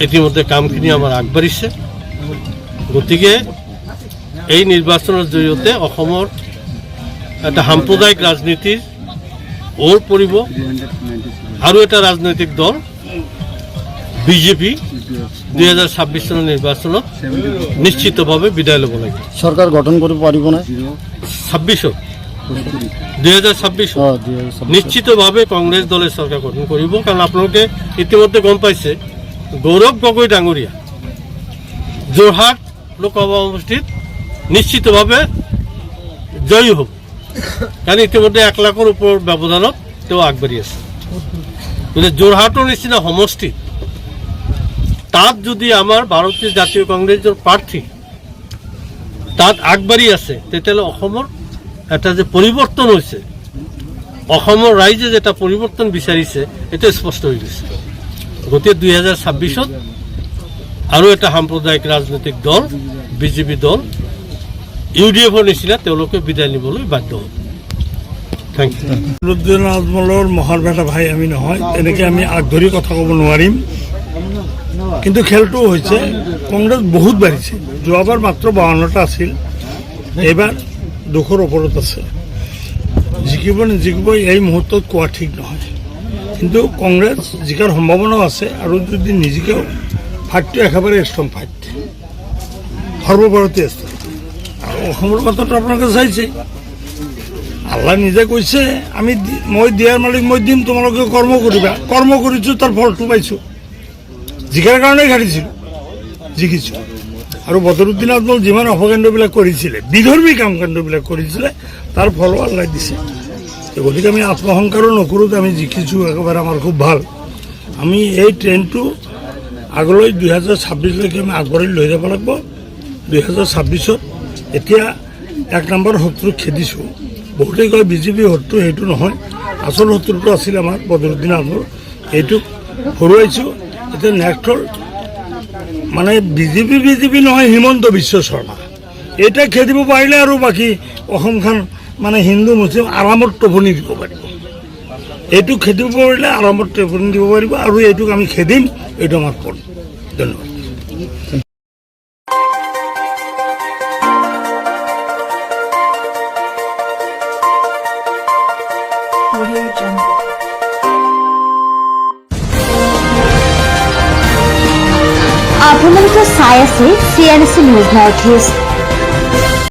ইতিমধ্যে কামখিনি আমাৰ আগবাঢ়িছে। গতিকে এই নিৰ্বাচনৰ জৰিয়তে অসমৰ এটা সাম্প্ৰদায়িক ৰাজনীতিৰ ওৰ পৰিব আৰু এটা ৰাজনৈতিক দল বিজেপি 2026 চনৰ নিৰ্বাচনত নিশ্চিতভাৱে বিদায় ল'ব লাগিব। চৰকাৰ গঠন কৰিব পাৰিব না 2026 নিশ্চিতভাৱে কংগ্ৰেছ দলে চৰকাৰ গঠন কৰিব। কাৰণ আপোনালোকে ইতিমধ্যে গম পাইছে গৌৰৱ গগৈ ডাঙৰীয়া যোৰহাট লোকসভা সমষ্টিত নিশ্চিতভাৱে জয়ী হ'ব। কাৰণ ইতিমধ্যে 1 লাখৰ ওপৰৰ ব্যৱধানত তেওঁ আগবাঢ়ি আছে। গতিকে যোৰহাটৰ নিচিনা সমষ্টি তাত যদি আমাৰ ভাৰতীয় জাতীয় কংগ্ৰেছৰ প্ৰাৰ্থী তাত আগবাঢ়ি আছে, তেতিয়াহ'লে অসমৰ এটা যে পৰিৱৰ্তন হৈছে, অসমৰ ৰাইজে যে এটা পৰিৱৰ্তন বিচাৰিছে, এইটো স্পষ্ট হৈ গৈছে। গতিকে 2026 আৰু এটা সাম্প্ৰদায়িক ৰাজনৈতিক দল বিজেপি দল UDFৰ নিচিনা তেওঁলোকে বিদায় নিবলৈ বাধ্য হ'ব। Thank U. নুৰুদ্দিন আজমলৰ মহাৰ বেটা ভাই আমি নহয়, তেনেকৈ আমি আগধৰি কথা ক'ব নোৱাৰিম। কিন্তু খেলটো হৈছে কংগ্ৰেছ বহুত বাঢ়িছে। যোৱাবাৰ মাত্ৰ 52টা আছিল, এইবাৰ 200ৰ ওপৰত আছে। জিকিব নিজিকিব এই মুহূৰ্তত কোৱা ঠিক নহয়, কিন্তু কংগ্ৰেছ জিকাৰ সম্ভাৱনাও আছে। আৰু যদি নিজিকেও ফাইটটো একেবাৰে ষ্ট্ৰং ফাইট, সৰ্বভাৰতীয় স্তৰত। আৰু অসমৰ কথাটো আপোনালোকে চাইছে, আল্লাহ নিজে কৈছে মই দিয়াৰ মালিক মই দিম, তোমালোকে কৰ্ম কৰিবা। কৰ্ম কৰিছোঁ, তাৰ ফলটো পাইছোঁ। জিকাৰ কাৰণেই হাৰিছিলোঁ, জিকিছোঁ। আৰু বদৰুদ্দিন আজমল যিমান অপকাণ্ডবিলাক কৰিছিলে, বিধৰ্মী কাম কাণ্ডবিলাক কৰিছিলে, তাৰ ফলো আল্লাই দিছে। গতিকে আমি আত্মসংকাৰো নকৰোঁ, আমি জিকিছোঁ, একেবাৰে আমাৰ খুব ভাল। আমি এই ট্ৰেইনটো আগলৈ 2026লৈকে আমি আগবাঢ়ি লৈ যাব লাগিব। 2026ত এতিয়া 1 নম্বৰ শত্ৰুক খেদিছোঁ। বহুতেই কয় বিজেপি শত্ৰু, সেইটো নহয়। আচল শত্ৰুটো আছিল আমাৰ বদৰুদ্দিন আজমল, এইটোক হৰুৱাইছোঁ। এতিয়া নেক্সট হ'ল মানে বিজেপি নহয়, হিমন্ত বিশ্ব শৰ্মা। এটা খেদিব পাৰিলে আৰু বাকী অসমখন মানে হিন্দু মুছলিম আৰামত টোপনি দিব পাৰিব। এইটোক খেদিব পাৰিলে আৰামত টোপনি দিব পাৰিব, আৰু এইটোক আমি খেদিম, এইটো আমাৰ পদ। ধন্যবাদ। আপোনালোকে চাই আছে CNC নিউজ নৰ্থ ইষ্ট।